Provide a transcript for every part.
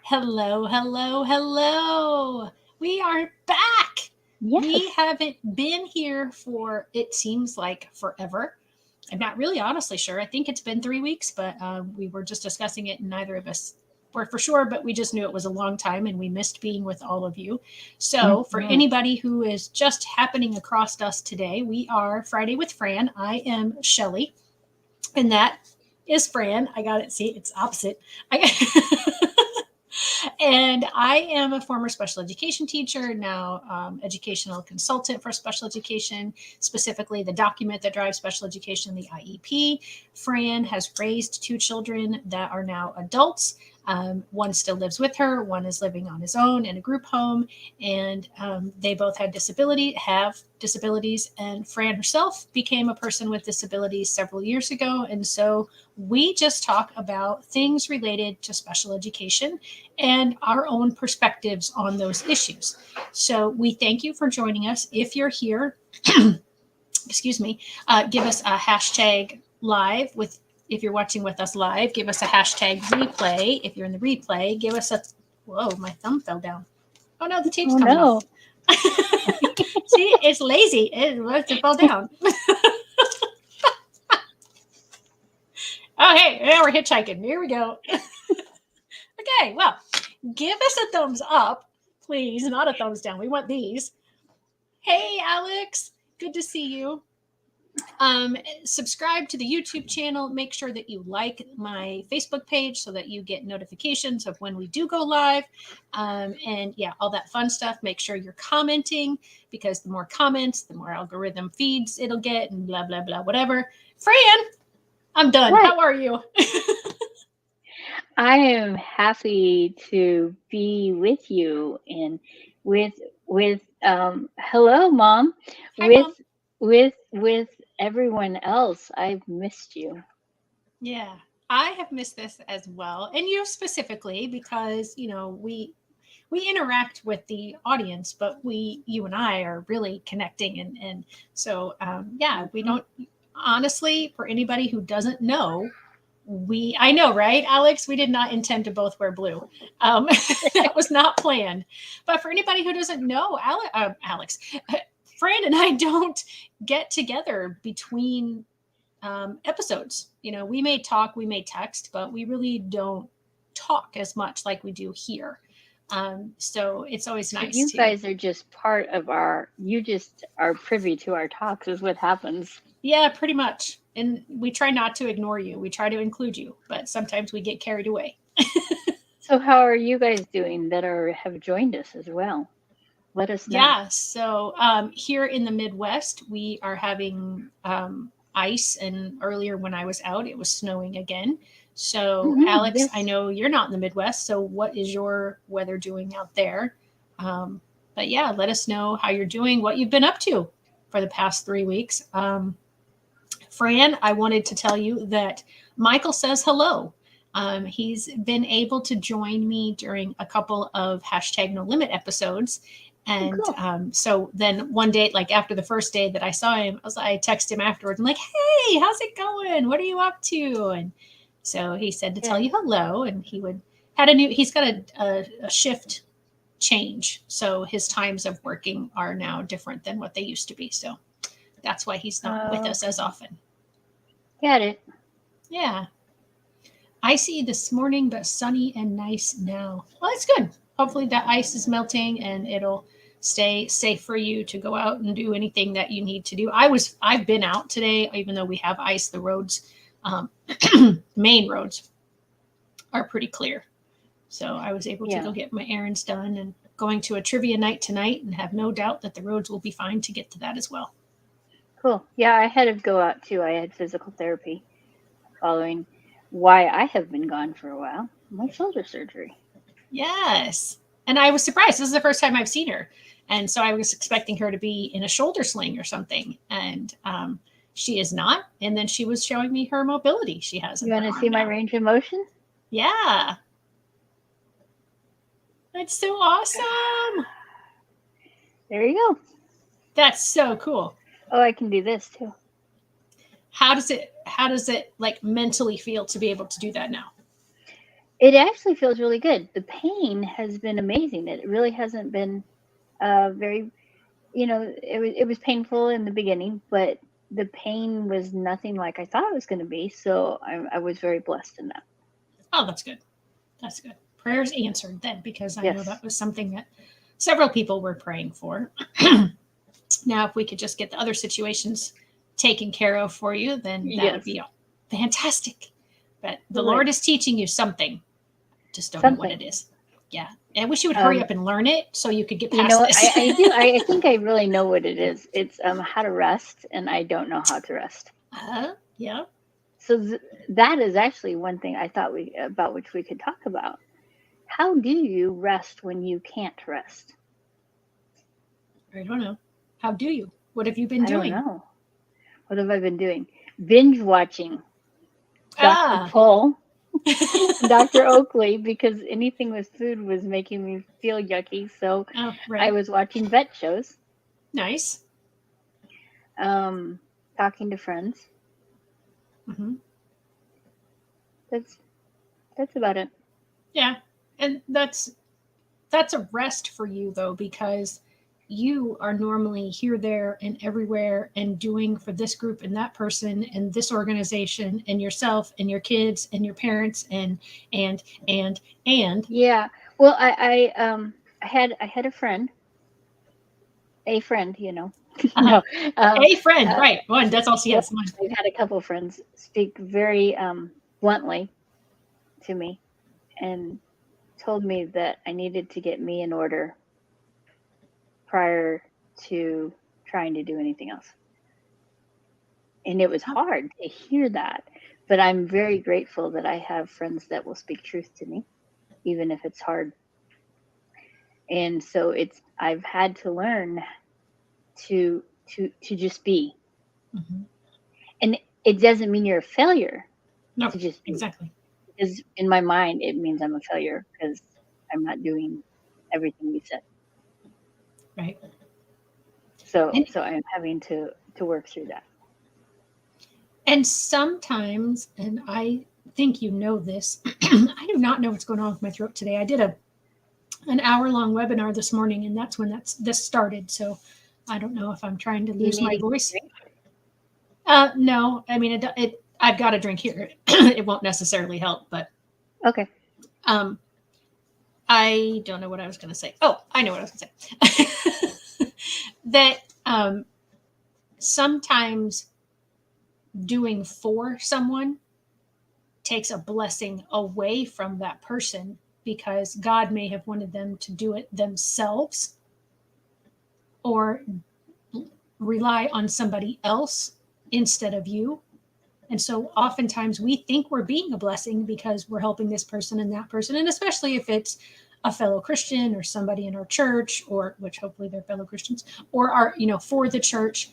Hello, hello, hello. We are back. We Yes. haven't been here for, it seems like forever. I'm not really honestly sure. I think it's been 3 weeks, but we were just discussing it and neither of us were for sure, but we just knew it was a long time and we missed being with all of you. So, for Mhm. anybody who is just happening across us today, we are Friday with Fran. I am Shelly, and that is Fran. I got it. See, it's opposite. I And I am a former special education teacher, now educational consultant for special education, specifically the document that drives special education, the IEP. Fran has raised two children that are now adults. One still lives with her, one is living on his own in a group home, and they both have disabilities. And Fran herself became a person with disabilities several years ago. And so we just talk about things related to special education and our own perspectives on those issues. So we thank you for joining us. If you're here, excuse me, give us a hashtag live with. If you're watching with us live, give us a hashtag replay. If you're in the replay, give us a. Whoa, my thumb fell down. Oh no, the tape's Oh coming off. no. See, it's lazy. It wants to fall down. Oh, hey, now we're hitchhiking. Here we go. Okay, well, give us a thumbs up, please, not a thumbs down. We want these. Hey, Alex, good to see you. Subscribe to the YouTube channel. Make sure that you like my Facebook page so that you get notifications of when we do go live. And yeah, all that fun stuff. Make sure you're commenting because the more comments, the more algorithm feeds it'll get and blah, blah, blah, whatever. Fran, I'm done. What? How are you? I am happy to be with you and with hello mom, Hi, Mom. with with everyone else. I've missed you. Yeah, I have missed this as well, and you specifically because we interact with the audience, but you and I are really connecting, and so yeah, we Mhm. don't honestly for anybody who doesn't know. I know, right, Alex? We did not intend to both wear blue. Um, that was not planned. But for anybody who doesn't know, Alex, Fran and I don't get together between episodes. We may talk, we may text, but we really don't talk as much like we do here. So it's always So nice you to, guys are just part of you just are privy to our talks is what happens. yeah, pretty much. And we try not to ignore you. We try to include you, but sometimes we get carried away. So how are you guys doing that have joined us as well? Let us know. Yeah. So here in the Midwest, we are having ice. And earlier when I was out, it was snowing again. So, Alex, I Yes. know you're not in the Midwest. So, what is your weather doing out there? Um, but yeah, let us know how you're doing, what you've been up to for the past 3 weeks. Fran, I wanted to tell you that Michael says hello. He's been able to join me during a couple of hashtag no limit episodes. Oh, And cool. so then one day, like after the first day that I saw him, I texted him afterwards. I'm like, hey, how's it going? What are you up to? And so he said to tell Good. you hello. And he's got a shift change. So his times of working are now different than what they used to be. So that's why he's not with us as Okay. often. Got it. Yeah. Icy this morning, but sunny and nice now. Well, that's good. Hopefully, that ice is melting and it'll stay safe for you to go out and do anything that you need to do. I've been out today, even though we have ice. The roads, um, main roads, are pretty clear. So I was able to Yeah. go get my errands done and going to a trivia night tonight, and have no doubt that the roads will be fine to get to that as well. Cool. Yeah, I had to go out too. I had physical therapy following why I have been gone for a while. My shoulder surgery. Yes. And I was surprised. This is the first time I've seen her. And so I was expecting her to be in a shoulder sling or something. And she is not. And then she was showing me her mobility she has in You her want to see arm my now. range of motion? Yeah. That's so awesome. There you go. That's so cool. Oh, I can do this too. How does it like mentally feel to be able to do that now? It actually feels really good. The pain has been amazing. It really hasn't been very, it was painful in the beginning, but the pain was nothing like I thought it was going to be. So I was very blessed in that. Oh, that's good. That's good. Prayers answered then, because I know Yes. that was something that several people were praying for. Now, if we could just get the other situations taken care of for you, then that would Yes. be fantastic. But the Right. Lord is teaching you something. Just don't know what Something. it is. Yeah. And I wish you would hurry Um, up and learn it so you could get you know past what? this. I do. I think I really know what it is. It's how to rest, and I don't know how to rest. Yeah. So that is actually one thing I thought we about which we could talk about. How do you rest when you can't rest? I don't know. How do you? What have you been I don't doing? know. What have I been doing? Binge watching Dr. Ah. Paul, Dr. Oakley, because anything with food was making me feel yucky. So Oh, I right. was watching vet shows, Nice. um, talking to friends. Hmm. That's that's about it. Yeah. And that's a rest for you though, because you are normally here, there, and everywhere and doing for this group and that person and this organization and yourself and your kids and your parents and and and Yeah. Well, I had a friend. uh, No, um, a friend, uh, right? One. That's all she well, has. One. I've had a couple friends speak very bluntly to me and told me that I needed to get me in order prior to trying to do anything else. And it was hard to hear that, but I'm very grateful that I have friends that will speak truth to me, even if it's hard. And so I've had to learn to just be. Hmm. And it doesn't mean you're a failure No, to just be. exactly. Because in my mind, it means I'm a failure because I'm not doing everything you said. Right. So And so I'm having to work through that. and sometimes, and I think you know this, I do not know what's going on with my throat today. I did an hour long webinar this morning, and that's when this started. So I don't know if I'm trying to Do you lose need my to get a voice. drink? No, I mean it. I've got a drink here. It won't necessarily help, but Okay. um, I don't know what I was going to say. Oh, I know what I was going to say. That sometimes doing for someone takes a blessing away from that person, because God may have wanted them to do it themselves or rely on somebody else instead of you. And so oftentimes we think we're being a blessing because we're helping this person and that person. And especially if it's a fellow Christian or somebody in our church, or which hopefully they're fellow Christians, or are, for the church,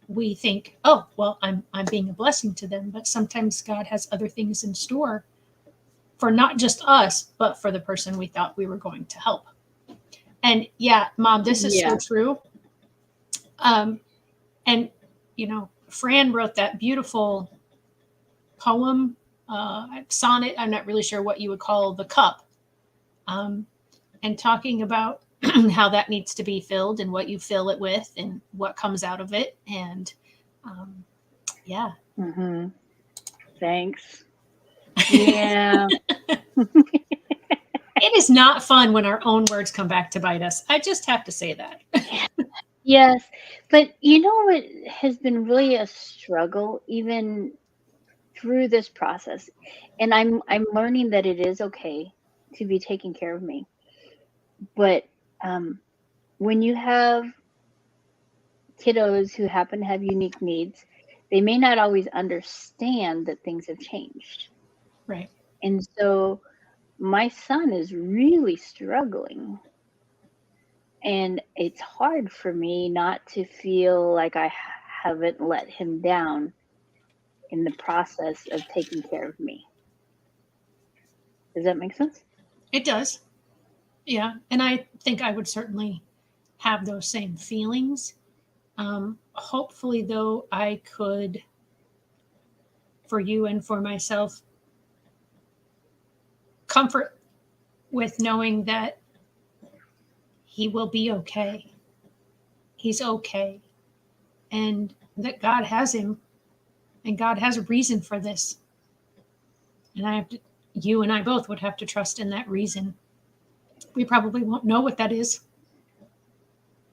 we think, oh, well, I'm being a blessing to them. But sometimes God has other things in store for not just us, but for the person we thought we were going to help. And yeah, Mom, this is so Yeah. true. Um, and Fran wrote that beautiful poem, sonnet. I'm not really sure what you would call the cup, um, and talking about how that needs to be filled and what you fill it with and what comes out of it. And um, yeah, Mhm. Thanks. Yeah. it is not fun when our own words come back to bite us. I just have to say that. Yes. But you know what has been really a struggle even through this process, and I'm learning that it is okay to be taking care of me. But um when you have kiddos who happen to have unique needs, they may not always understand that things have changed. Right. And so my son is really struggling, and it's hard for me not to feel like I haven't let him down in the process of taking care of me. Does that make sense? It does. Yeah. And I think I would certainly have those same feelings. Hopefully, though, I could, for you and for myself, comfort with knowing that he will be okay. He's okay. And that God has him, and God has a reason for this. And you and I both would have to trust in that reason. We probably won't know what that is,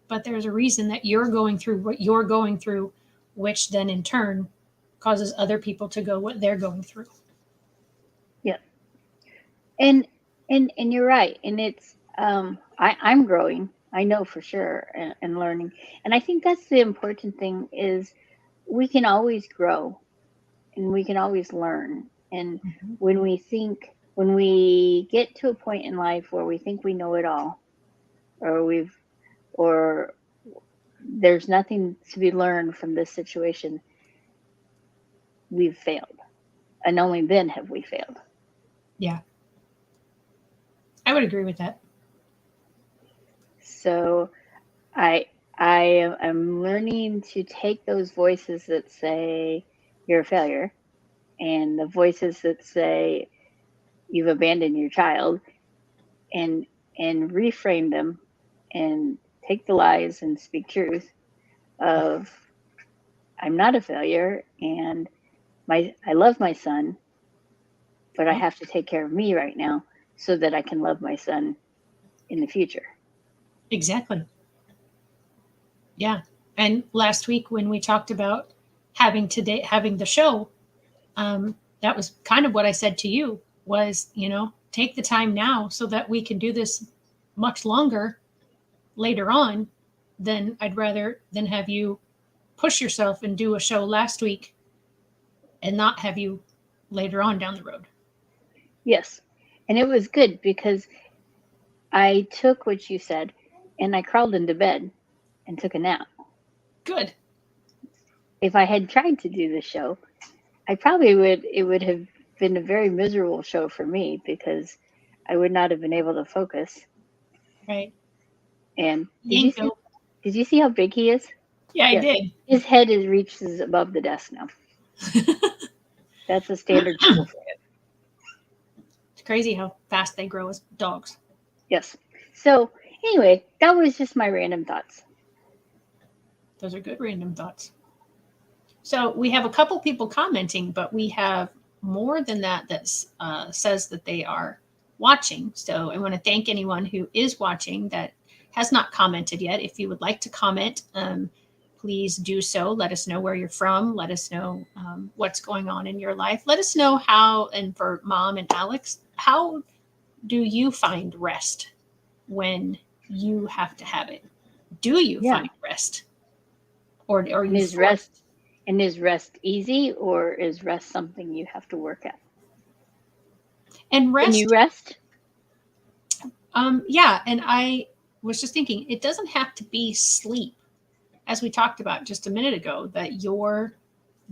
but there's a reason that you're going through what you're going through, which then in turn causes other people to go what they're going through. Yeah. And you're right. And it's I'm growing. I know for sure, and learning. And I think that's the important thing is we can always grow and we can always learn. And Mm-hmm. when we get to a point in life where we think we know it all, or or there's nothing to be learned from this situation, we've failed. And only then have we failed. Yeah. I would agree with that. So I am learning to take those voices that say you're a failure and the voices that say you've abandoned your child, and reframe them and take the lies and speak truth of I'm not a failure, and I love my son, but I have to take care of me right now so that I can love my son in the future. Exactly. Yeah. And last week when we talked about having the show, that was kind of what I said to you was, take the time now so that we can do this much longer later on. Then I'd rather than have you push yourself and do a show last week and not have you later on down the road. Yes. And it was good because I took what you said and I crawled into bed and took a nap. Good. If I had tried to do the show, it would have been a very miserable show for me because I would not have been able to focus. Right. And did you see how big he is? Yeah, I did. His head reaches above the desk now. That's a standard pool for him. It's crazy how fast they grow as dogs. Yes. So anyway, that was just my random thoughts. Those are good random thoughts. So we have a couple people commenting, but we have more than that says that they are watching. So I want to thank anyone who is watching that has not commented yet. If you would like to comment, please do so. Let us know where you're from. Let us know what's going on in your life. Let us know how, and for Mom and Alex, how do you find rest when you have to have it? Do you find rest? Or you is rest? And is rest easy, or is rest something you have to work at? And rest. Can you rest? Yeah. And I was just thinking, it doesn't have to be sleep, as we talked about just a minute ago, that you're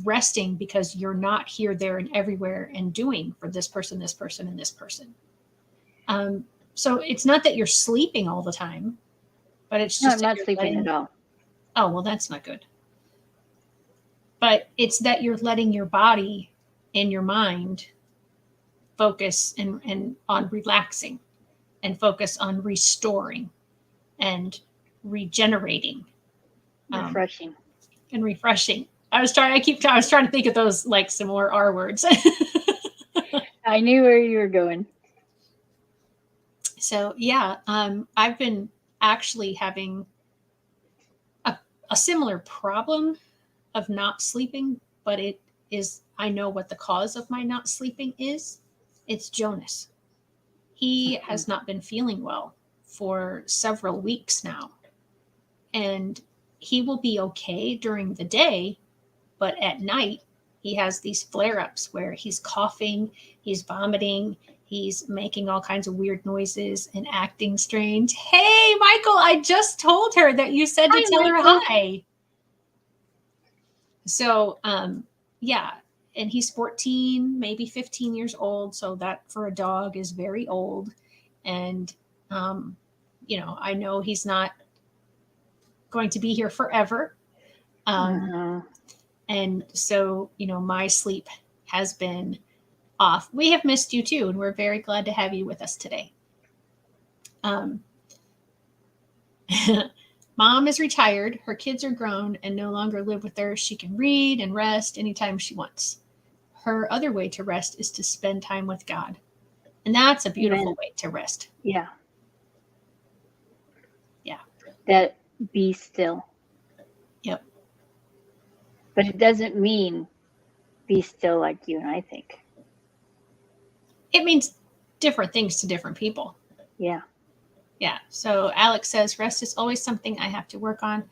resting because you're not here, there, and everywhere and doing for this person, and this person. So it's not that you're sleeping all the time, but it's just I'm not sleeping at all. Oh, well, that's not good. But it's that you're letting your body and your mind focus and on relaxing and focus on restoring and regenerating. Refreshing. And refreshing. I was trying to think of those like some more R words. I knew where you were going. So yeah, I've been actually having a similar problem of not sleeping, but I know what the cause of my not sleeping is. It's Jonas. He has not been feeling well for several weeks now. And he will be okay during the day, but at night he has these flare-ups where he's coughing, he's vomiting, he's making all kinds of weird noises and acting strange. Hey, Michael, I just told her that you said to tell her hi. So, yeah, and he's 14, maybe 15 years old. So that for a dog is very old. And, I know he's not going to be here forever. And so, my sleep has been off. We have missed you too, and we're very glad to have you with us today. Mom is retired. Her kids are grown and no longer live with her. She can read and rest anytime she wants. Her other way to rest is to spend time with God. And that's a beautiful way to rest. Yeah. Yeah. That be still. Yep. But it doesn't mean be still like you and I think. It means different things to different people. Yeah. Yeah. So Alex says, rest is always something I have to work on.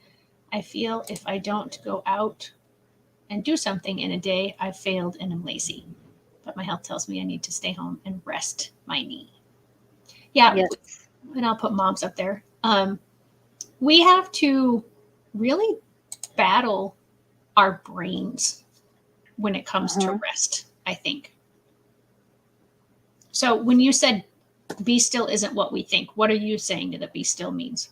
I feel if I don't go out and do something in a day, I've failed and I'm lazy. But my health tells me I need to stay home and rest my knee. Yeah. Yes. And I'll put moms up there. We have to really battle our brains when it comes to rest, I think. So when you said be still isn't what we think, what are you saying that be still means?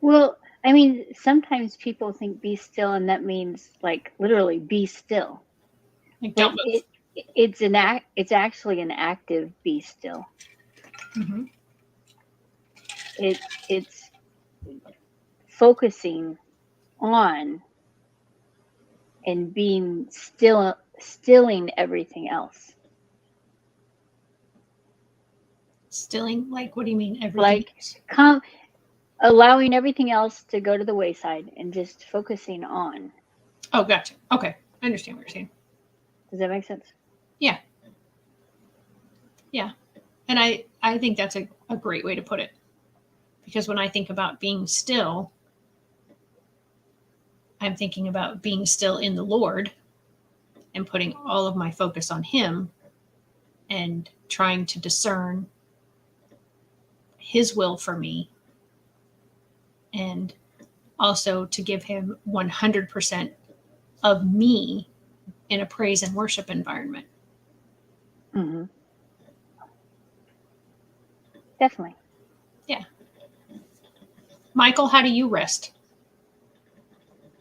Well, I mean, sometimes people think be still, and that means like literally be still. Like, don't move. It's actually an active be still. Mm-hmm. It's focusing on and being stilling everything else. Stilling, like, what do you mean? Everything Like allowing everything else to go to the wayside and just focusing on. Oh, gotcha. Okay. I understand what you're saying. Does that make sense? Yeah. Yeah. And I think that's a great way to put it. Because when I think about being still, I'm thinking about being still in the Lord and putting all of my focus on Him and trying to discern His will for me, and also to give Him 100% of me in a praise and worship environment. Mm-hmm. Definitely. Yeah. Michael, how do you rest?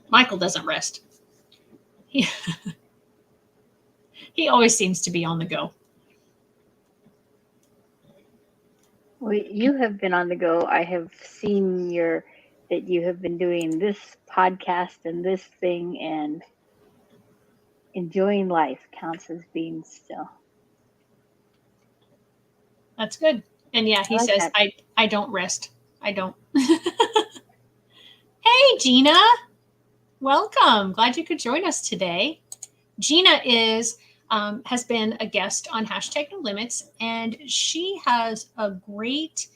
Michael doesn't rest. He always seems to be on the go. Well, you have been on the go. I have seen that you have been doing this podcast and this thing, and enjoying life counts as being still. That's good. And yeah, he says, that. I don't rest. I don't. Hey, Gina. Welcome. Glad you could join us today. Gina has been a guest on #NoLimits, and she has a great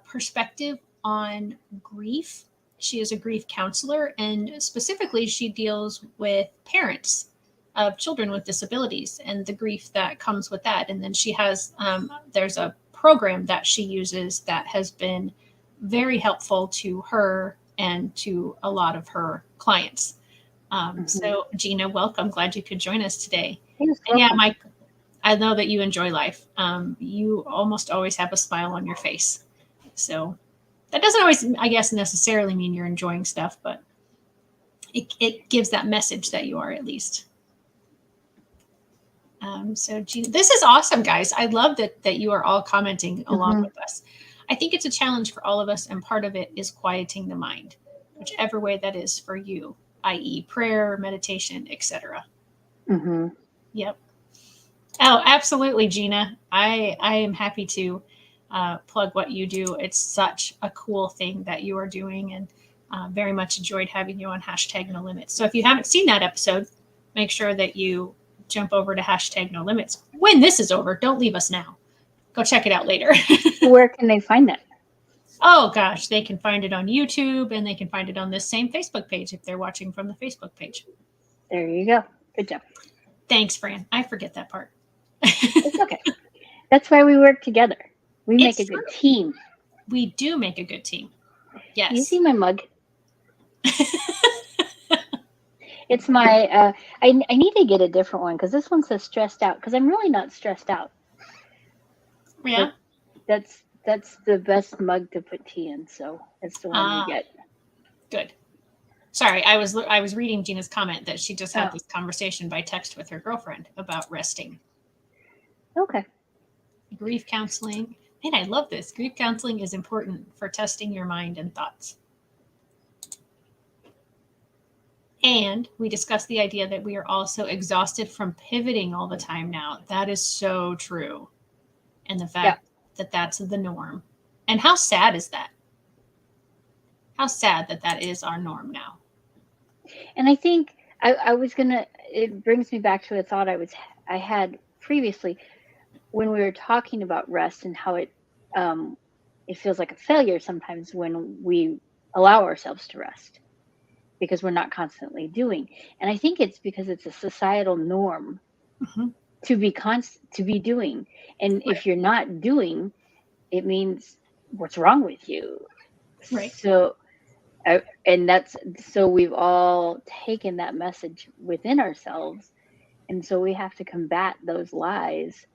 perspective on grief. She is a grief counselor, and specifically, she deals with parents of children with disabilities and the grief that comes with that. And then she has, there's a program that she uses that has been very helpful to her and to a lot of her clients. So Gina, welcome. Glad you could join us today. And yeah, Mike, I know that you enjoy life. You almost always have a smile on your face. So that doesn't always, I guess, necessarily mean you're enjoying stuff, but it gives that message that you are, at least. So Gina, this is awesome, guys. I love that you are all commenting along with us. I think it's a challenge for all of us, and part of it is quieting the mind, whichever way that is for you, i.e. prayer, meditation, etc. Mm-hmm. Yep. Oh, absolutely, Gina. I am happy to plug what you do. It's such a cool thing that you are doing, and very much enjoyed having you on #NoLimits. So if you haven't seen that episode, make sure that you jump over to #NoLimits. When this is over, don't leave us now. Go check it out later. Where can they find that? Oh, gosh, they can find it on YouTube, and they can find it on this same Facebook page if they're watching from the Facebook page. There you go. Good job. Thanks, Fran. I forget that part. It's okay. That's why we work together. We make a good team. We do make a good team. Yes. You see my mug? It's my, I need to get a different one because this one says stressed out, because I'm really not stressed out. Yeah. But that's the best mug to put tea in, so that's the one you get. Good. Sorry, I was reading Gina's comment that she just had this conversation by text with her girlfriend about resting. Okay. Grief counseling. Man, I love this. Grief counseling is important for testing your mind and thoughts. And we discussed the idea that we are also exhausted from pivoting all the time now. That is so true. And the Yeah. fact that that's the norm. And how sad is that? How sad that that is our norm now. And I think I was gonna. It brings me back to a thought I had previously when we were talking about rest and how um, it feels like a failure sometimes when we allow ourselves to rest because we're not constantly doing. And I think it's because it's a societal norm Mm-hmm. to be doing. And Right. if you're not doing, it means what's wrong with you. Right. So and that's so we've all taken that message within ourselves, and so we have to combat those lies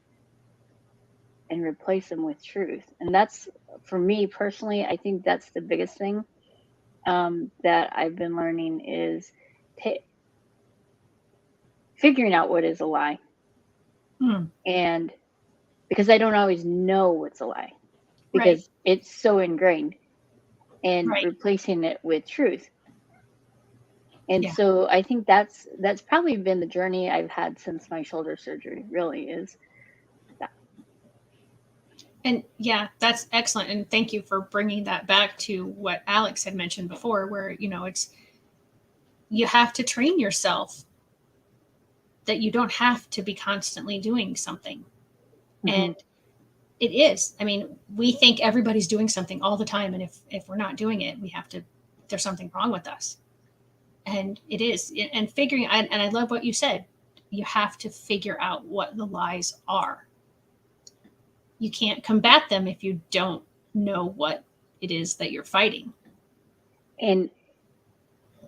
and replace them with truth. And that's, for me personally, I think that's the biggest thing that I've been learning is ta figuring out what is a lie. Mm. And because I don't always know what's a lie Right. because it's so ingrained, and Right. replacing it with truth. And Yeah. so I think that's probably been the journey I've had since my shoulder surgery, really is that. And yeah, that's excellent. And thank you for bringing that back to what Alex had mentioned before, where, it's, you have to train yourself that you don't have to be constantly doing something. Mhm. And it is. I mean, we think everybody's doing something all the time. And if we're not doing it, we have to, there's something wrong with us. And it is. And figuring, and I love what you said, you have to figure out what the lies are. You can't combat them if you don't know what it is that you're fighting. And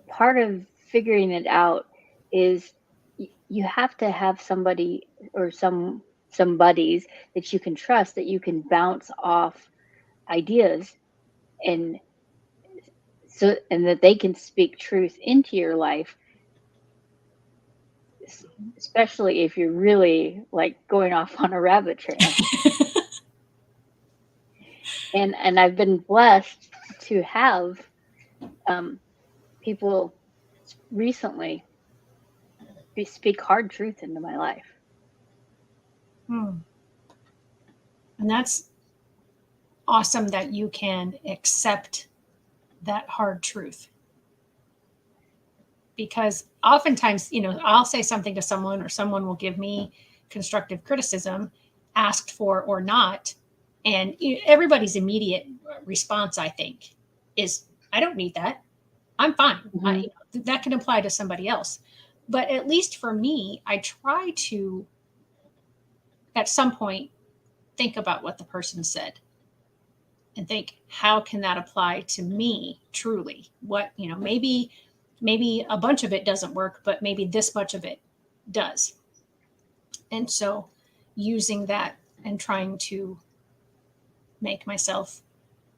part of figuring it out is you have to have somebody or some buddies that you can trust, that you can bounce off ideas, and and that they can speak truth into your life, especially if you're really like going off on a rabbit trail. And I've been blessed to have um, people recently speak hard truth into my life. Hmm. And that's awesome that you can accept that hard truth. Because oftentimes, I'll say something to someone or someone will give me constructive criticism, asked for or not. And everybody's immediate response, I think, is, I don't need that. I'm fine. Hmm. That can apply to somebody else. But at least for me, I try to, at some point, think about what the person said and think, how can that apply to me truly? What, maybe a bunch of it doesn't work, but maybe this much of it does. And so using that and trying to make myself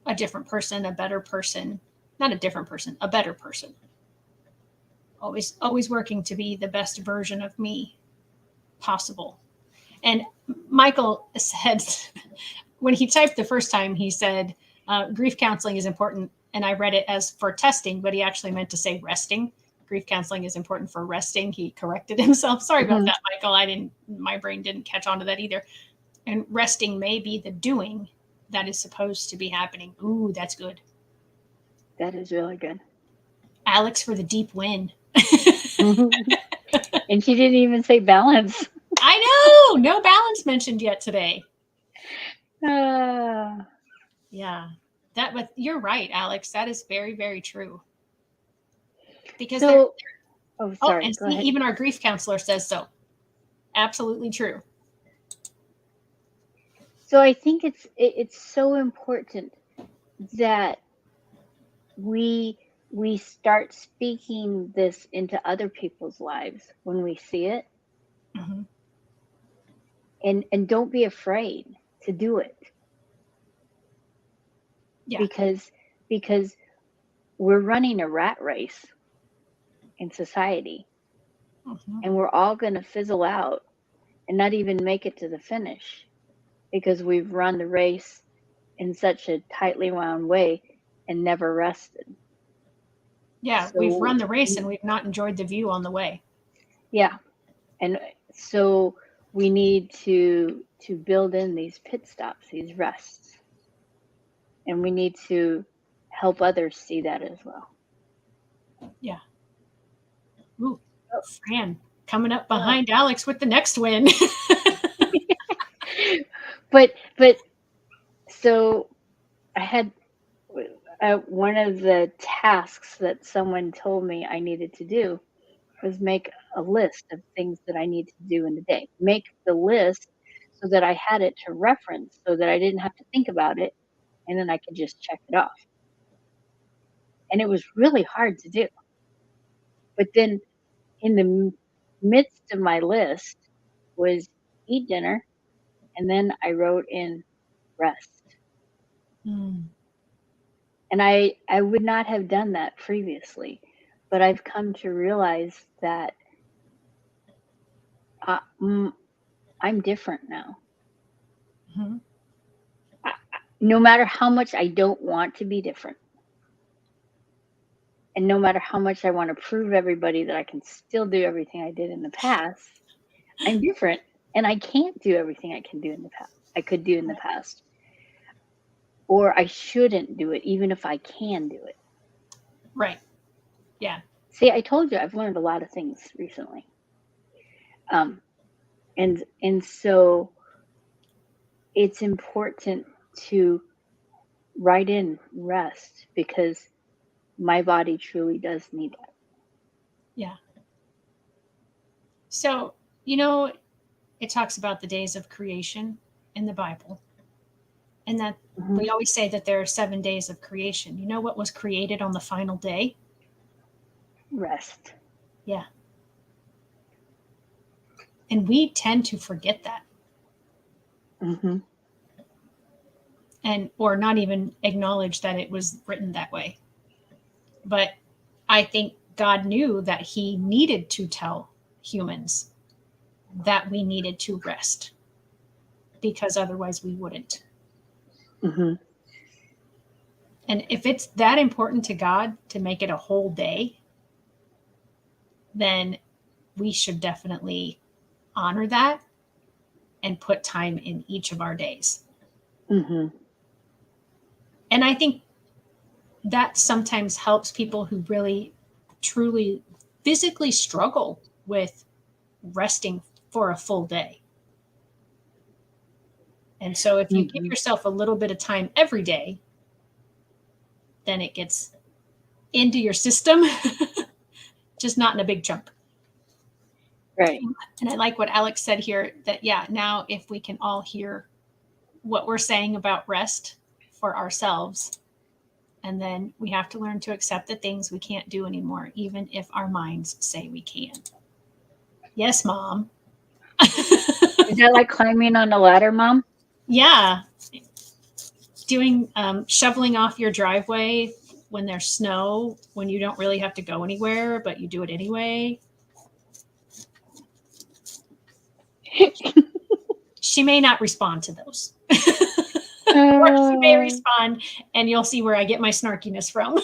a different person, a better person, not a different person, a better person. Always working to be the best version of me possible. And Michael said, when he typed the first time, he said, grief counseling is important. And I read it as for testing, but he actually meant to say resting. Grief counseling is important for resting. He corrected himself. Sorry about Hmm. that, Michael. My brain didn't catch on to that either. And resting may be the doing that is supposed to be happening. Ooh, that's good. That is really good. Alex for the deep win. And she didn't even say balance. I know. No balance mentioned yet today. Uh, Yeah. But you're right, Alex. That is very, very true. Because so, oh, oh, sorry, and go see, ahead. even our grief counselor says so. Absolutely true. So I think it's so important that we we start speaking this into other people's lives when we see it, Mm-hmm. and don't be afraid to do it, Yeah. because because we're running a rat race in society, Mm-hmm. and we're all going to fizzle out and not even make it to the finish because we've run the race in such a tightly wound way and never rested. Yeah, we've So, run the race and we've not enjoyed the view on the way. yeah. And so we need to build in these pit stops, these rests. And we need to help others see that as well. Yeah. Ooh, Fran coming up Oh. behind Alex with the next win. but so I had one of the tasks that someone told me I needed to do was make a list of things that I need to do in the day. Make the list so that I had it to reference so that I didn't have to think about it and then I could just check it off. And it was really hard to do. But then in the midst of my list was eat dinner, and then I wrote in rest. Mm, And I would not have done that previously, but I've come to realize that uh, mm, I'm different now. mhm. No matter how much I don't want to be different, and no matter how much I want to prove everybody that I can still do everything I did in the past, I'm different, and I can't do everything I can do in the past. I could do in the past, or I shouldn't do it, even if I can do it. Right. Yeah. See, I told you I've learned a lot of things recently, um, and so it's important to write in rest because my body truly does need that. Yeah. So, you know, it talks about the days of creation in the Bible, and that Mhm. we always say that there are 7 days of creation. You know what was created on the final day? Rest. Yeah. And we tend to forget that Mhm. and or not even acknowledge that it was written that way. But I think God knew that he needed to tell humans that we needed to rest because otherwise we wouldn't. Mhm. And if it's that important to God to make it a whole day, then we should definitely honor that and put time in each of our days. Mhm. And I think that sometimes helps people who really, truly, physically struggle with resting for a full day. And so if you give Mhm. yourself a little bit of time every day, then it gets into your system, just not in a big chunk. Right. And I like what Alex said here that, yeah, now if we can all hear what we're saying about rest for ourselves, and then we have to learn to accept the things we can't do anymore, even if our minds say we can. Yes, mom. Is that like climbing on a ladder, Mom? Yeah. Doing shoveling off your driveway when there's snow, when you don't really have to go anywhere, but you do it anyway. She may not respond to those. Or she may Oh. respond, and you'll see where I get my snarkiness from.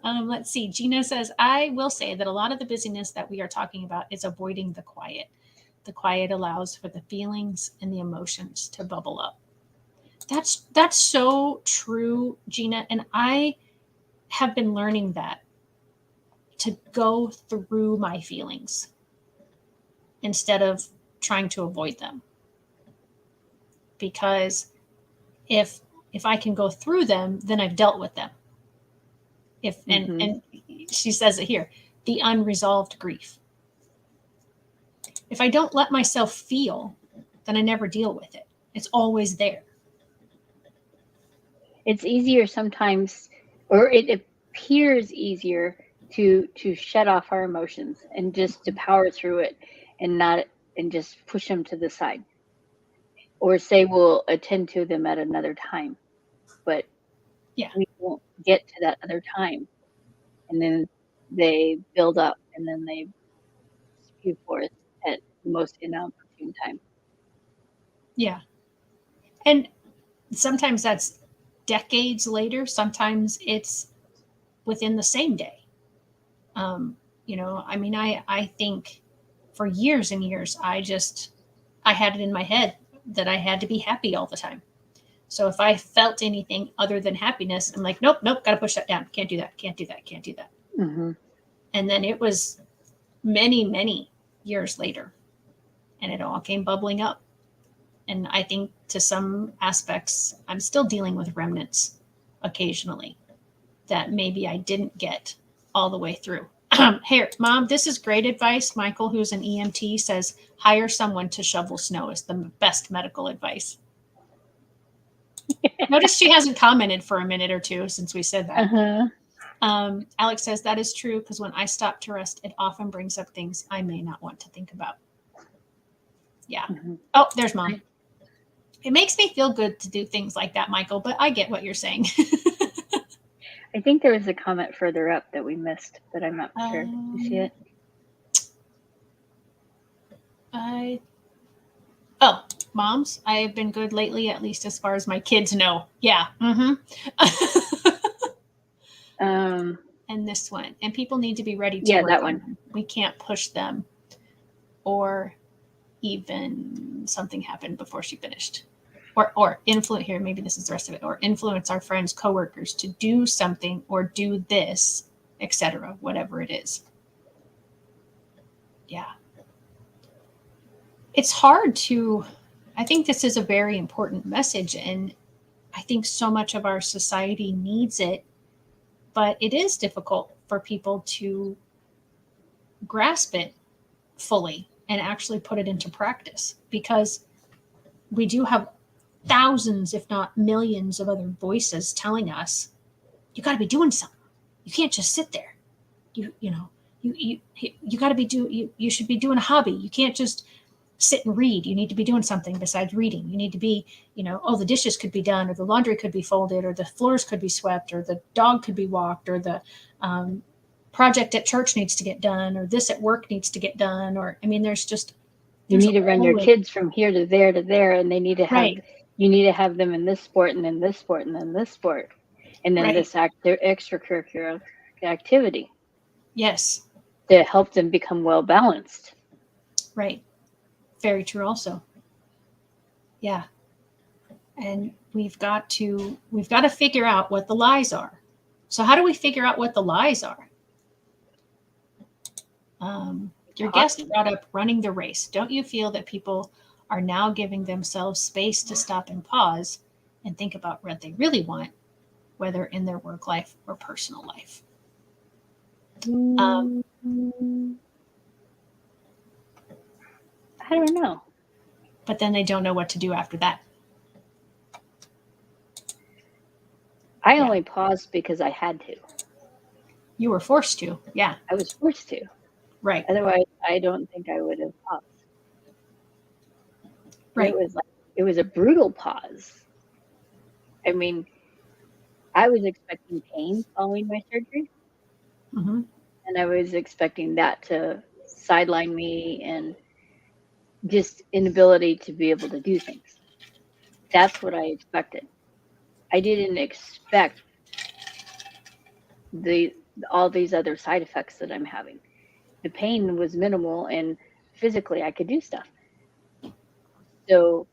Let's see. Gina says, I will say that a lot of the busyness that we are talking about is avoiding the quiet. The quiet allows for the feelings and the emotions to bubble up. That's so true, Gina. And I have been learning that to go through my feelings instead of trying to avoid them. Because if if I can go through them, then I've dealt with them. If Mhm. and she says it here, the unresolved grief. If I don't let myself feel, then I never deal with it. It's always there. It's easier sometimes, or it appears easier to shut off our emotions and just to power through it and not and just push them to the side or say we'll attend to them at another time, but Yeah. we won't get to that other time, and then they build up and then they rescue force at the most inopportune time. Yeah. And sometimes that's decades later. Sometimes it's within the same day. I mean, I think for years and years, I had it in my head that I had to be happy all the time. So if I felt anything other than happiness, I'm like, nope, got to push that down. Can't do that. Can't do that. Can't do that. Mm-hmm. And then it was many, many years later, and it all came bubbling up. And I think to some aspects, I'm still dealing with remnants occasionally that maybe I didn't get all the way through. Here, Mom, this is great advice. Michael, who's an EMT, says hire someone to shovel snow is the best medical advice. Notice she hasn't commented for a minute or two since we said that. Uh-huh. Alex says that is true because when I stop to rest, it often brings up things I may not want to think about. Yeah. Mm-hmm. Oh, there's Mom. It makes me feel good to do things like that, Michael, but I get what you're saying. I think there was a comment further up that we missed, but I'm not sure. You see it? Moms, I have been good lately, at least as far as my kids know. Yeah. Mm-hmm. And this one. And people need to be ready to work that on one. them. We can't push them or even something happened before she finished. Or influence here, maybe this is the rest of it, or influence our friends, coworkers to do something or do this, etc., whatever it is. Yeah. It's hard I think this is a very important message, and I think so much of our society needs it, but it is difficult for people to grasp it fully and actually put it into practice because we do have thousands, if not millions, of other voices telling us, you got to be doing something. You can't just sit there. You got to be you should be doing a hobby. You can't just sit and read. You need to be doing something besides reading. You need to be, the dishes could be done, or the laundry could be folded, or the floors could be swept, or the dog could be walked, or the project at church needs to get done, or this at work needs to get done, or there's just you need to run your kids from here to there, and they need to have you need to have them in this sport, and then this sport, and then this sport, and then this extracurricular activity. Yes. To help them become well balanced. Right. Very true also. Yeah. And we've got to figure out what the lies are. So how do we figure out what the lies are? Your guest brought up running the race. Don't you feel that people are now giving themselves space to stop and pause and think about what they really want, whether in their work life or personal life? I don't know. But then they don't know what to do after that. I only paused because I had to. You were forced to. Yeah. I was forced to. Right. Otherwise, I don't think I would have paused. Right. It was a brutal pause. I mean, I was expecting pain following my surgery. Mm-hmm. And I was expecting that to sideline me and just inability to be able to do things. That's what I expected. I didn't expect all these other side effects that I'm having. The pain was minimal, and physically I could do stuff. So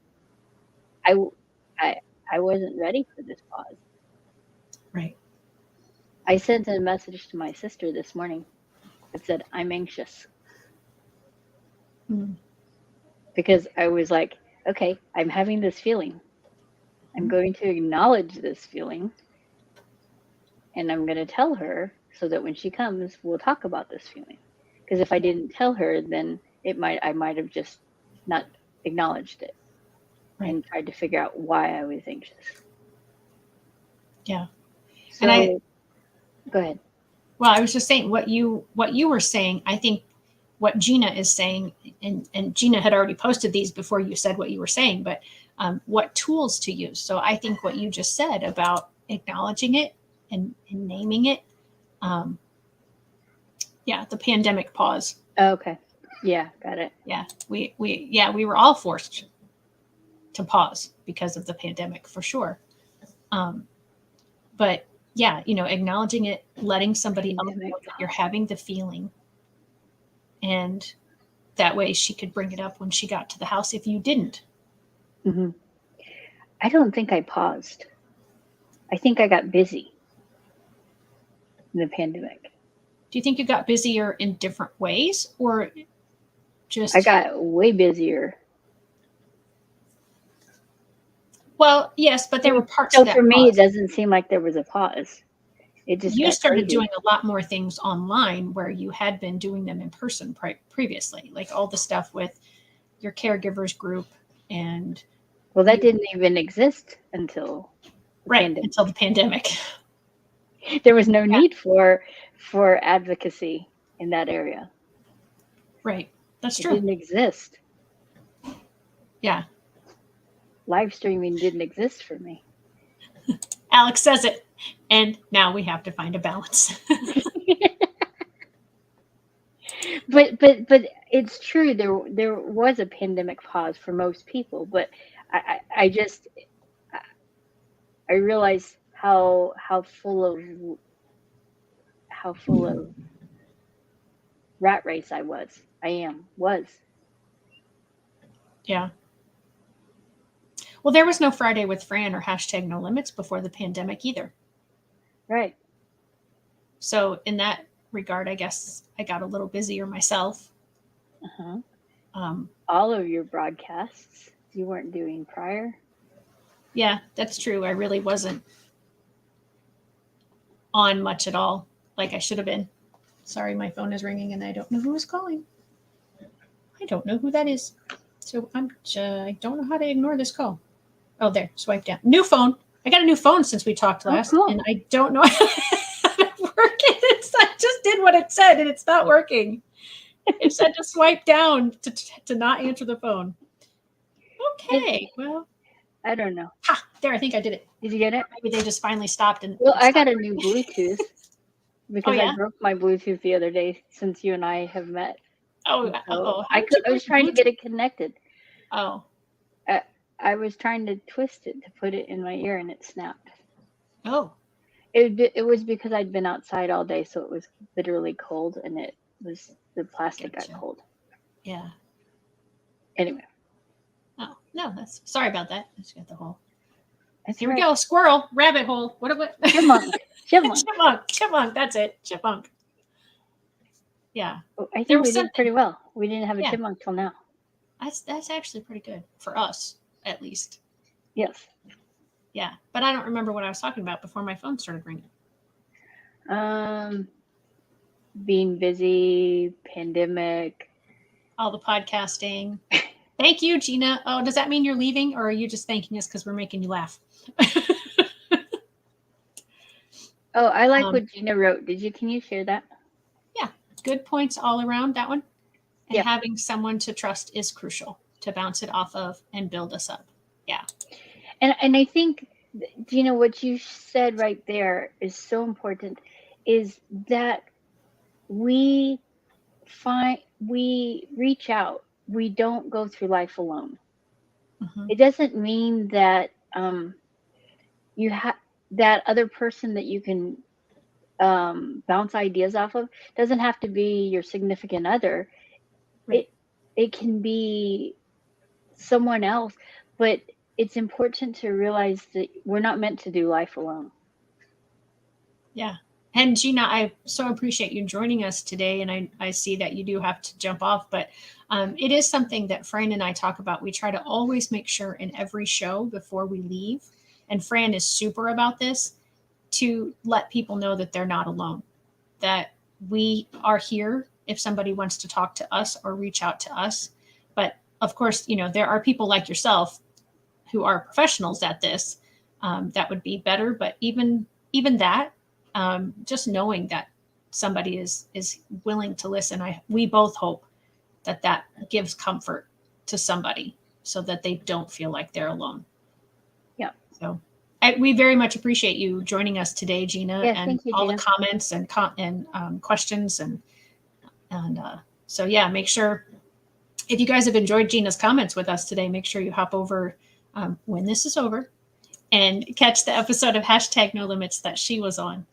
I wasn't ready for this pause. Right. I sent a message to my sister this morning that said, I'm anxious. Mm. Because I was like, okay, I'm having this feeling. I'm going to acknowledge this feeling. And I'm going to tell her so that when she comes, we'll talk about this feeling. Because if I didn't tell her, then I might have just not acknowledged it. Right. And tried to figure out why I was anxious. Yeah. So, go ahead. Well, I was just saying what you were saying. I think what Gina is saying, and Gina had already posted these before you said what you were saying, but what tools to use. So I think what you just said about acknowledging it and naming it. The pandemic pause. Okay. Yeah, got it. Yeah, we were all forced to pause because of the pandemic for sure. But yeah, acknowledging it, letting somebody else know that you're having the feeling, and that way she could bring it up when she got to the house if you didn't. Mm-hmm. I don't think I paused. I think I got busy in the pandemic. Do you think you got busier in different ways, or just? I got way busier. Well, yes, but there were parts so of that for me, pause. it doesn't seem like there was a pause. It just You got started crazy. doing a lot more things online where you had been doing them in person previously, like all the stuff with your caregivers group and. Well, that didn't even exist until until the pandemic. There was no need for advocacy in that area. Right. That's true. It didn't exist. Yeah. Live streaming didn't exist for me. Alex says it. And now we have to find a balance. But it's true. There was a pandemic pause for most people, but I realized how full of rat race I was. Yeah. Well, there was no Friday with Fran or #No Limits before the pandemic either. Right. So in that regard, I guess I got a little busier myself. All of your broadcasts you weren't doing prior. Yeah, that's true. I really wasn't on much at all, like I should have been. Sorry, my phone is ringing and I don't know who is calling. I don't know who that is. So I don't know how to ignore this call. Oh, there, swipe down. New phone. I got a new phone since we talked last, cool. and I don't know how to work it. I just did what it said, and it's not working. It said to swipe down to not answer the phone. Okay, well. I don't know. Ha! There, I think I did it. Did you get it? Maybe they just finally stopped. Well, I got a new Bluetooth because yeah? I broke my Bluetooth the other day since you and I have met. Oh, so I was trying to get it connected. Oh. I was trying to twist it to put it in my ear and it snapped. Oh. It was because I'd been outside all day, so it was literally cold, and the plastic got cold. Yeah. Anyway. Oh no, sorry about that. I just got the hole. Here we go. Squirrel, rabbit hole. What? Chipmunk. Chipmunk. That's it. Chipmunk. Yeah. Oh, I think we did pretty well. We didn't have a chipmunk till now. That's actually pretty good for us, at least. Yes. Yeah, but I don't remember what I was talking about before my phone started ringing. Being busy, pandemic. All the podcasting. Thank you, Gina. Oh, does that mean you're leaving, or are you just thanking us because we're making you laugh? Oh, I like what Gina wrote. Can you share that? Yeah, good points all around, that one. And having someone to trust is crucial to bounce it off of and build us up. Yeah. And I think, Gina, what you said right there is so important, is that we reach out. We don't go through life alone. Mm-hmm. It doesn't mean that you have that other person that you can bounce ideas off of doesn't have to be your significant other. Right. It can be someone else, but it's important to realize that we're not meant to do life alone. Yeah. And Gina, I so appreciate you joining us today. And I see that you do have to jump off, but it is something that Fran and I talk about. We try to always make sure in every show before we leave, and Fran is super about this, to let people know that they're not alone, that we are here if somebody wants to talk to us or reach out to us. But of course, there are people like yourself who are professionals at this, that would be better. But even that, just knowing that somebody is willing to listen, we both hope that gives comfort to somebody so that they don't feel like they're alone. Yeah. So we very much appreciate you joining us today, Gina, and you, all Gina. the comments and questions. And so, yeah, make sure If you guys have enjoyed Gina's comments with us today, make sure you hop over when this is over and catch the episode of hashtag No Limits that she was on.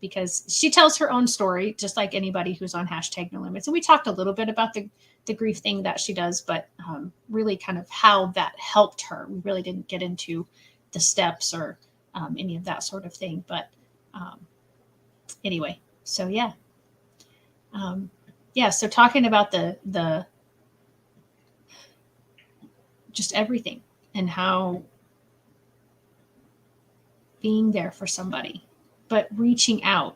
Because she tells her own story, just like anybody who's on hashtag No Limits. And we talked a little bit about the grief thing that she does, but really kind of how that helped her. We really didn't get into the steps or any of that sort of thing. But anyway, so yeah. So talking about the just everything and how being there for somebody, but reaching out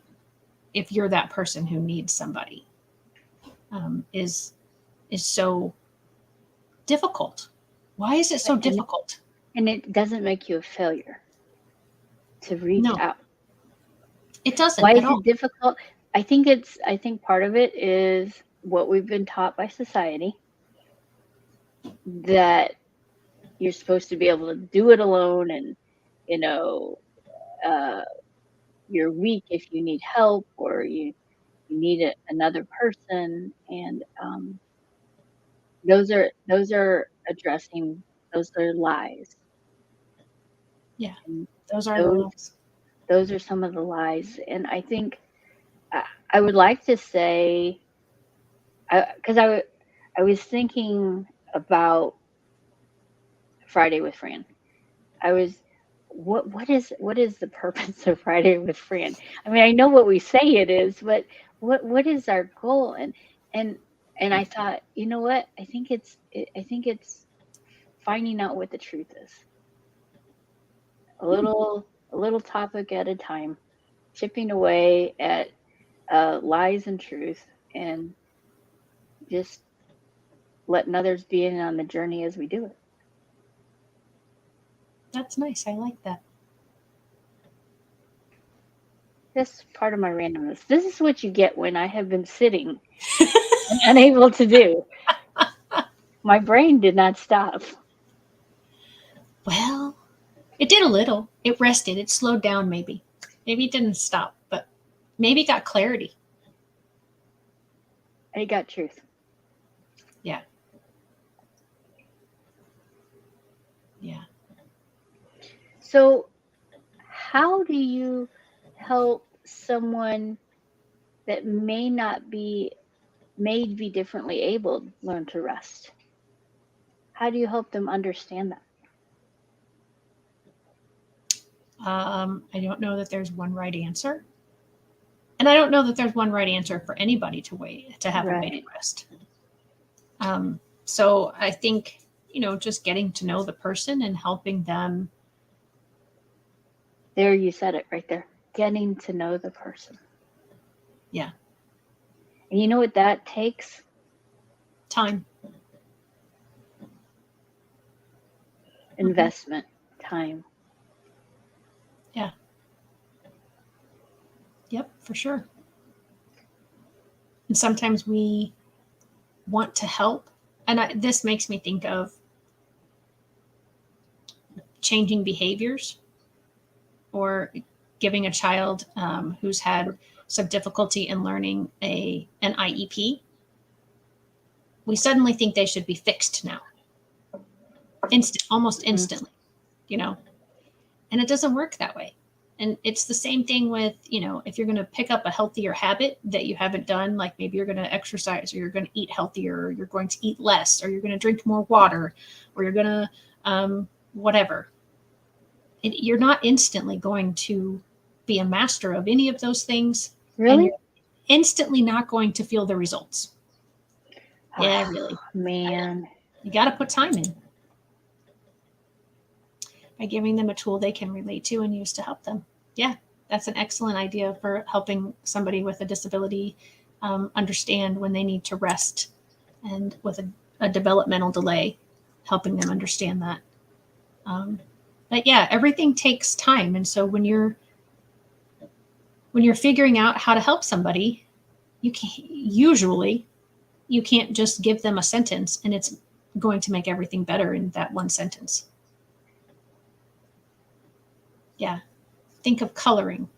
if you're that person who needs somebody is so difficult. Why is it so difficult? And it doesn't make you a failure to reach out. It doesn't. Why is it difficult? I think part of it is what we've been taught by society, that you're supposed to be able to do it alone, and you're weak if you need help, or you need another person, and those are lies. Yeah, those are the lies. Those are some of the lies. And I think I would like to say, because I was thinking about Friday with Fran. What is the purpose of Friday with Fran? I mean, I know what we say it is, but what is our goal? And I thought, you know what? I think it's finding out what the truth is. A little topic at a time, chipping away at lies and truth, and just letting others be in on the journey as we do it. That's nice. I like that. That's part of my randomness. This is what you get when I have been sitting and unable to do. My brain did not stop. Well, it did a little. It rested. It slowed down maybe. Maybe it didn't stop, but maybe it got clarity. It got truth. Yeah. Yeah. So how do you help someone that may be differently abled learn to rest? How do you help them understand that? I don't know that there's one right answer. And I don't know that there's one right answer for anybody to have a way to rest. So I think, just getting to know the person and helping them. There, you said it right there. Getting to know the person. Yeah. And you know what that takes? Time. Investment. Time. Yeah. Yep, for sure. And sometimes we want to help. And this makes me think of changing behaviors, or giving a child who's had some difficulty in learning an IEP. We suddenly think they should be fixed now. Almost instantly, and it doesn't work that way. And it's the same thing with, if you're going to pick up a healthier habit that you haven't done, like maybe you're going to exercise, or you're going to eat healthier, or you're going to eat less, or you're going to drink more water, or you're going to whatever. You're not instantly going to be a master of any of those things. Really? And you're instantly not going to feel the results. Yeah, really. Man. You got to put time in. By giving them a tool they can relate to and use to help them. Yeah, that's an excellent idea for helping somebody with a disability understand when they need to rest, and with a developmental delay, helping them understand that. But yeah, everything takes time. And so when you're figuring out how to help somebody, you can't just give them a sentence and it's going to make everything better in that one sentence. Yeah. Think of coloring.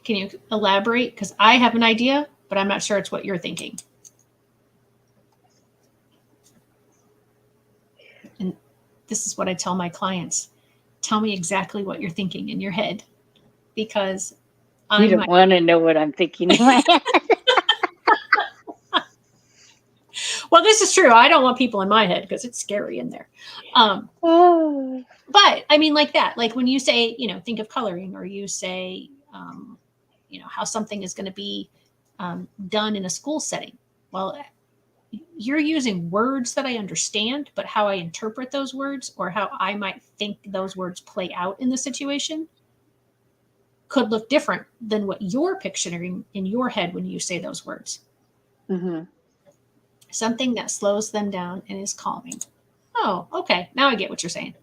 Can you elaborate? Because I have an idea, but I'm not sure it's what you're thinking. And this is what I tell my clients. Tell me exactly what you're thinking in your head, because You don't want to know what I'm thinking in my head. Well, this is true. I don't want people in my head because it's scary in there. Oh. But I mean, like that, like when you say, think of coloring, or you say, how something is going to be done in a school setting. Well, you're using words that I understand, but how I interpret those words, or how I might think those words play out in the situation, could look different than what you're picturing in your head when you say those words. Mm-hmm. Something that slows them down and is calming. Oh, okay. Now I get what you're saying.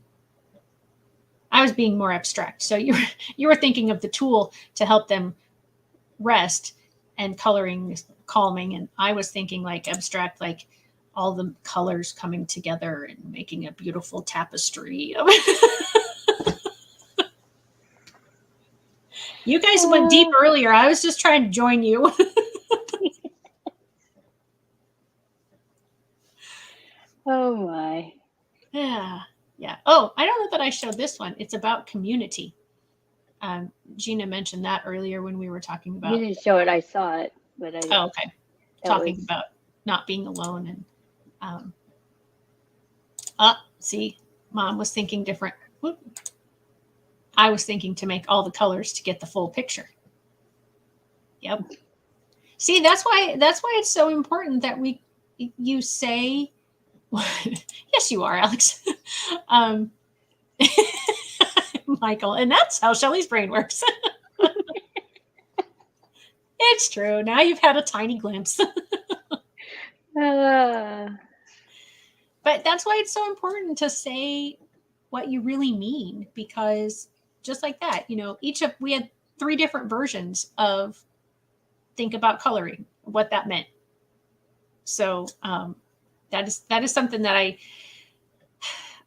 I was being more abstract. So you were thinking of the tool to help them rest, and coloring calming, and I was thinking like abstract, like all the colors coming together and making a beautiful tapestry. You guys went deep earlier. I was just trying to join you. Oh my. Yeah. Oh, I don't know that I showed this one. It's about community. Gina mentioned that earlier when we were talking about. You didn't show it. I saw it, but I. Oh, okay. Talking about not being alone, and see, Mom was thinking different. Whoop. I was thinking to make all the colors to get the full picture. Yep. See, that's why it's so important that you say. Yes, you are, Alex. Michael, and that's how Shelley's brain works. It's true. Now you've had a tiny glimpse. But that's why it's so important to say what you really mean, because just like that, we had 3 different versions of think about coloring, what that meant. So that is something that I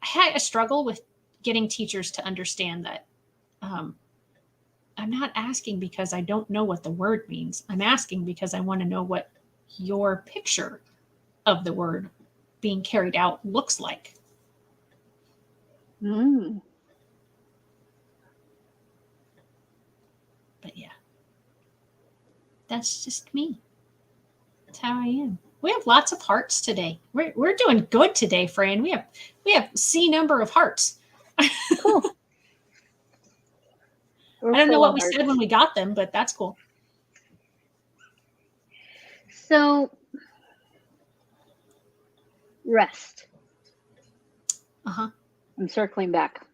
had a struggle with getting teachers to understand, that I'm not asking because I don't know what the word means. I'm asking because I want to know what your picture of the word being carried out looks like. Mm. But yeah, that's just me. That's how I am. We have lots of hearts today. We're doing good today, Fran. We have C number of hearts. Cool. I don't know what we said when we got them, but that's cool. So, rest. Uh-huh. I'm circling back.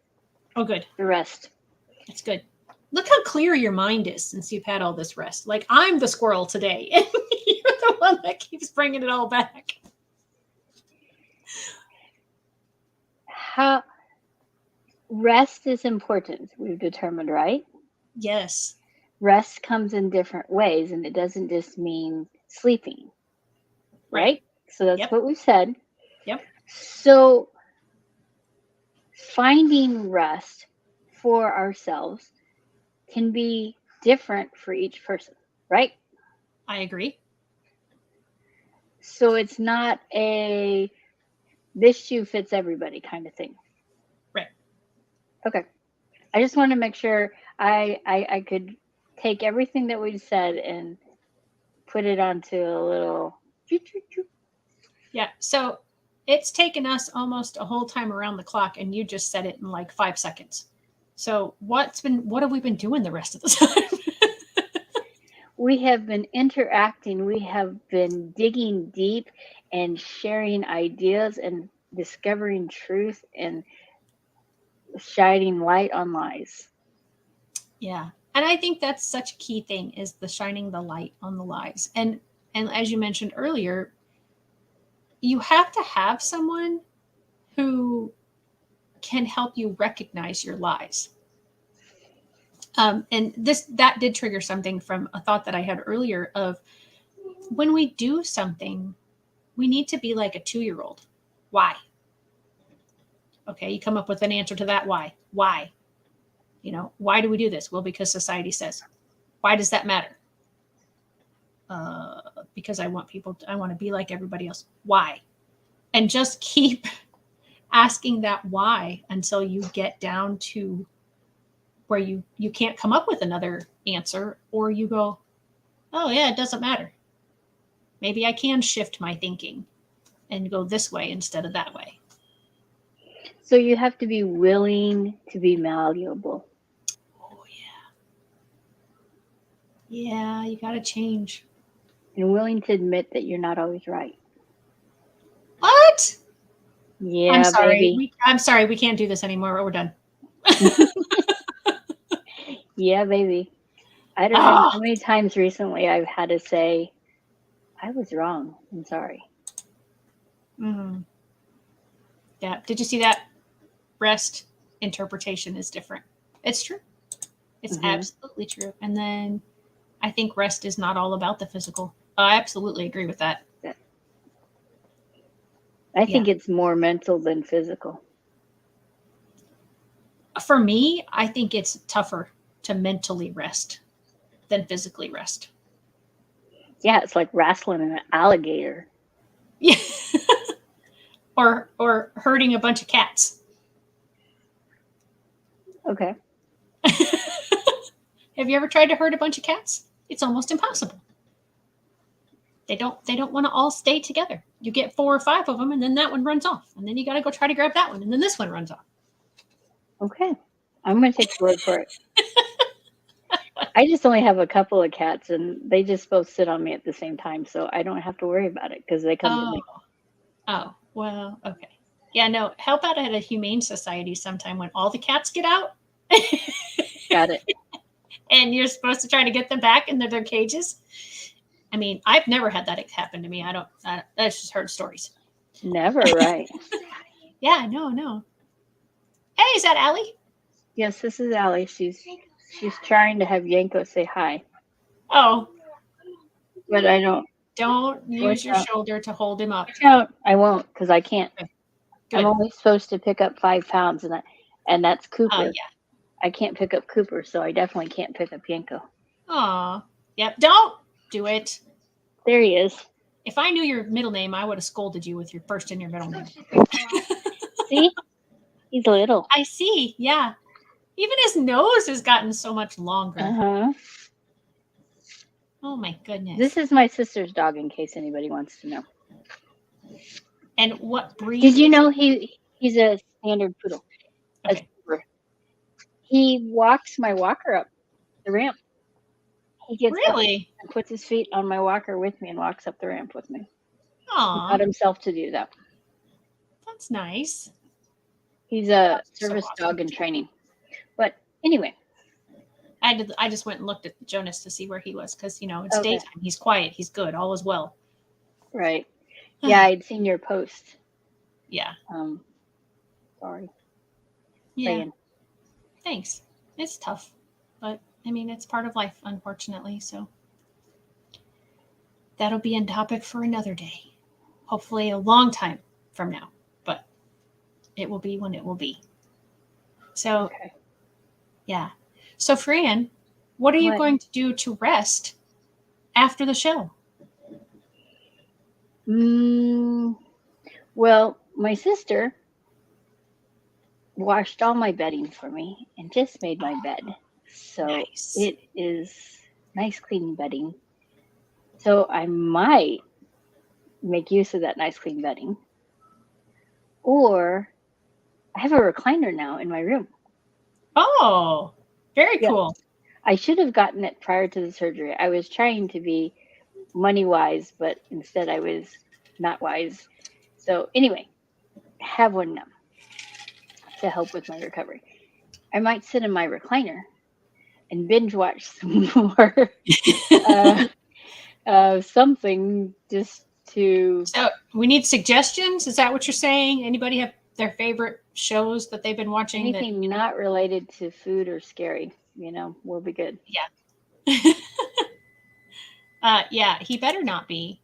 Oh, good. The rest. That's good. Look how clear your mind is since you've had all this rest. Like, I'm the squirrel today, and you're the one that keeps bringing it all back. How rest is important, we've determined, right? Yes. Rest comes in different ways, and it doesn't just mean sleeping, right? So that's what we've said. Yep. So finding rest for ourselves can be different for each person, right? I agree. So it's not a this shoe fits everybody kind of thing. Right. Okay. I just want to make sure I could take everything that we've said and put it onto a little. Yeah. So it's taken us almost a whole time around the clock, and you just said it in like 5 seconds. So what have we been doing the rest of the time? We have been interacting. We have been digging deep and sharing ideas and discovering truth and shining light on lies. Yeah. And I think that's such a key thing, is the shining the light on the lies. And as you mentioned earlier, you have to have someone who can help you recognize your lies. And that did trigger something from a thought that I had earlier of, when we do something, we need to be like a 2-year-old. Why? Okay, you come up with an answer to that. Why? Why? Why do we do this? Well, because society says. Why does that matter? because I want to be like everybody else. Why? And just keep asking that why until you get down to where you can't come up with another answer, or you go, oh yeah, it doesn't matter. Maybe I can shift my thinking and go this way instead of that way. So you have to be willing to be malleable. Oh yeah. Yeah, you got to change. And willing to admit that you're not always right. What? Yeah, I'm sorry. baby. I'm sorry. We can't do this anymore. We're done. Yeah, baby. I don't know Oh. how many times recently I've had to say, I was wrong. I'm sorry. Mm-hmm. Yeah. Did you see that? Rest interpretation is different. It's true. It's absolutely true. And then I think rest is not all about the physical. I absolutely agree with that. I think it's more mental than physical. For me, I think it's tougher to mentally rest than physically rest. Yeah, it's like wrestling an alligator. Yeah. or herding a bunch of cats. Okay. Have you ever tried to herd a bunch of cats? It's almost impossible. They don't want to all stay together. You get 4 or 5 of them, and then that one runs off, and then you got to go try to grab that one, and then this one runs off. Okay. I'm going to take your word for it. I just only have a couple of cats, and they just both sit on me at the same time, so I don't have to worry about it because they come to me. Oh, well, okay. Yeah, no, help out at a humane society sometime when all the cats get out. Got it. And you're supposed to try to get them back into their cages. I mean, I've never had that happen to me. I just heard stories. Never, right? Yeah, no. Hey, is that Allie? Yes, this is Allie. She's trying to have Yanko say hi. Oh. But I don't. Don't use your shoulder to hold him up. I won't, because I can't. Good. I'm only supposed to pick up 5 pounds, and that's Cooper. Oh, yeah. I can't pick up Cooper, so I definitely can't pick up Yanko. Aw. Yep. Don't do it. There he is. If I knew your middle name, I would have scolded you with your first and your middle name. See? He's little. I see. Yeah. Even his nose has gotten so much longer. Uh-huh. Oh, my goodness. This is my sister's dog, in case anybody wants to know. And what breed? Did you know he's a standard poodle? Okay. He walks my walker up the ramp. He gets really? Up and puts his feet on my walker with me and walks up the ramp with me. Aww. He taught himself to do that. That's nice. He's a service dog in training. But anyway. I just went and looked at Jonas to see where he was because, it's daytime. He's quiet. He's good. All is well. Right. Yeah, I'd seen your post. Yeah. Sorry. Yeah. Praying. Thanks. It's tough. But, I mean, it's part of life, unfortunately. So that'll be a topic for another day. Hopefully a long time from now. But it will be when it will be. So, yeah. So, Fran, what are you going to do to rest after the show? Well, my sister washed all my bedding for me and just made my bed. So nice. It is nice, clean bedding. So I might make use of that nice, clean bedding. Or I have a recliner now in my room. Oh, very cool. I should have gotten it prior to the surgery. I was trying to be money wise, but instead I was not wise. So anyway, I have one now to help with my recovery. I might sit in my recliner and binge watch some more something just to. So we need suggestions. Is that what you're saying? Anybody have their favorite shows that they've been watching? Anything not related to food or scary, will be good. Yeah. Yeah, he better not be.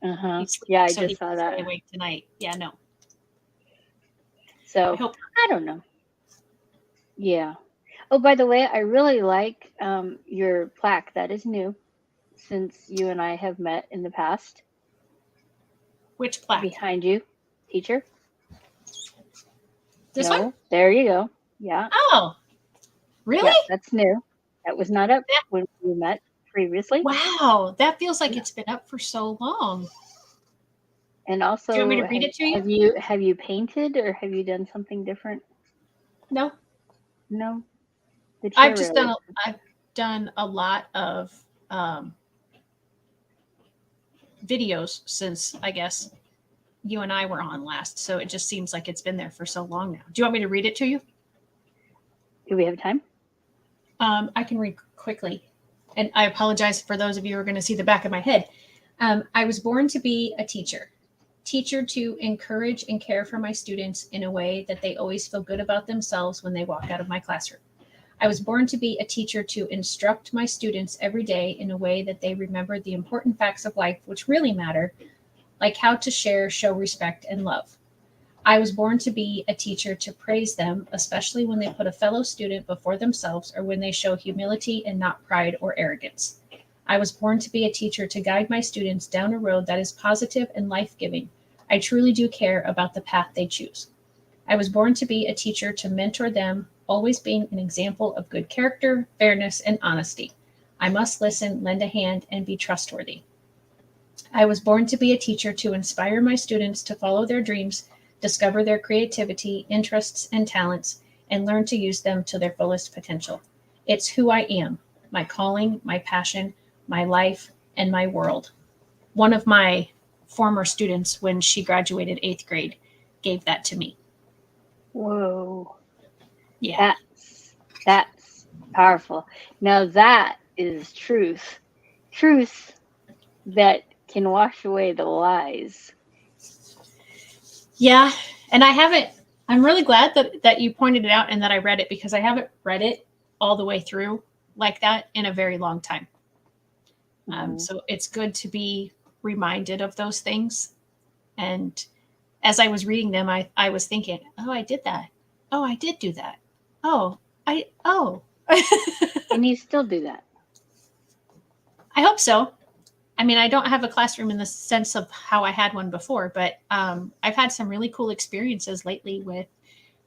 Yeah, I just saw that. Stay awake tonight. Yeah, no. So I don't know. Yeah. Oh, by the way, I really like your plaque. That is new. since you and I have met in the past. Which plaque? Behind you, teacher. This No, one? there you go. Yeah. Oh, really? Yeah, that's new. That was not up That- when we met previously. Wow, that feels like Yeah. it's been up for so long. And Do you want me also, to read it to you? have you painted or have you done something different? No, No, the I've chair just really. I've done a lot of videos since, I guess, you and I were on last. So it just seems like it's been there for so long now. Do you want me to read it to you? Do we have time? I can read quickly. And I apologize for those of you who are going to see the back of my head. I was born to be a teacher to encourage and care for my students in a way that they always feel good about themselves when they walk out of my classroom. I was born to be a teacher to instruct my students every day in a way that they remember the important facts of life which really matter, like how to share, show respect, and love. I was born to be a teacher to praise them, especially when they put a fellow student before themselves or when they show humility and not pride or arrogance. I was born to be a teacher to guide my students down a road that is positive and life-giving. I truly do care about the path they choose. I was born to be a teacher to mentor them, always being an example of good character, fairness, and honesty. I must listen, lend a hand, and be trustworthy. I was born to be a teacher to inspire my students to follow their dreams, discover their creativity, interests, and talents, and learn to use them to their fullest potential. It's who I am, my calling, my passion, my life, and my world. One of my former students, when she graduated 8th grade, gave that to me. Whoa. Yeah. That's powerful. Now that is truth. Truth that can wash away the lies. Yeah. And I'm really glad that you pointed it out and that I read it, because I haven't read it all the way through like that in a very long time. So it's good to be reminded of those things. And as I was reading them, I was thinking, oh, I did that. Oh, I did do that. Oh. And you still do that. I hope so. I mean, I don't have a classroom in the sense of how I had one before, but I've had some really cool experiences lately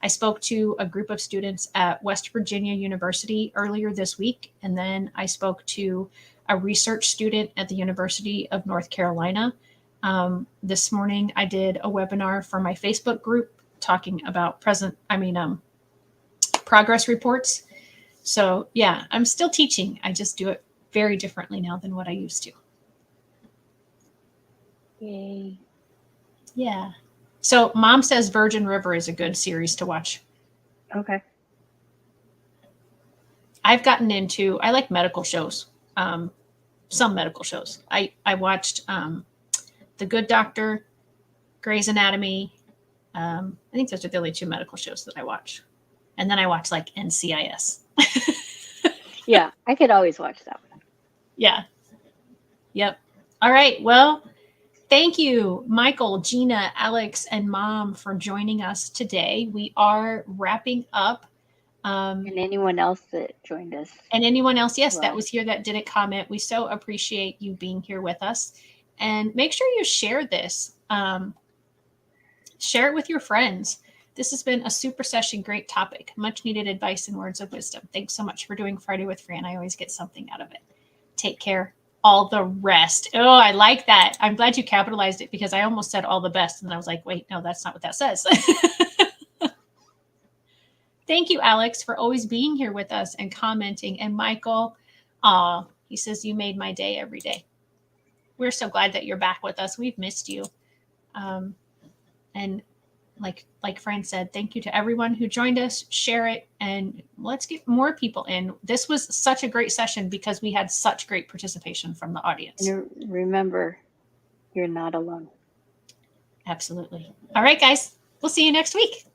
I spoke to a group of students at West Virginia University earlier this week, and then I spoke to a research student at the University of North Carolina. This morning, I did a webinar for my Facebook group talking about progress reports. So yeah, I'm still teaching. I just do it very differently now than what I used to. Yay. Yeah. So Mom says Virgin River is a good series to watch. Okay. I like medical shows. Some medical shows. I watched The Good Doctor, Grey's Anatomy. I think those are the only two medical shows that I watch. And then I watch like NCIS. Yeah, I could always watch that one. Yeah. Yep. All right. Well, thank you, Michael, Gina, Alex, and Mom for joining us today. We are wrapping up. And anyone else that joined us. And anyone else, yes, that was here that didn't comment. We so appreciate you being here with us. And make sure you share this. Share it with your friends. This has been a super session, great topic, much needed advice and words of wisdom. Thanks so much for doing Friday with Fran. I always get something out of it. Take care. All the rest. Oh, I like that. I'm glad you capitalized it, because I almost said all the best. And I was like, wait, no, that's not what that says. Thank you, Alex, for always being here with us and commenting. And Michael, he says, you made my day every day. We're so glad that you're back with us. We've missed you. And like Fran said, thank you to everyone who joined us. Share it, and let's get more people in. This was such a great session because we had such great participation from the audience. And remember, you're not alone. Absolutely. All right, guys, we'll see you next week.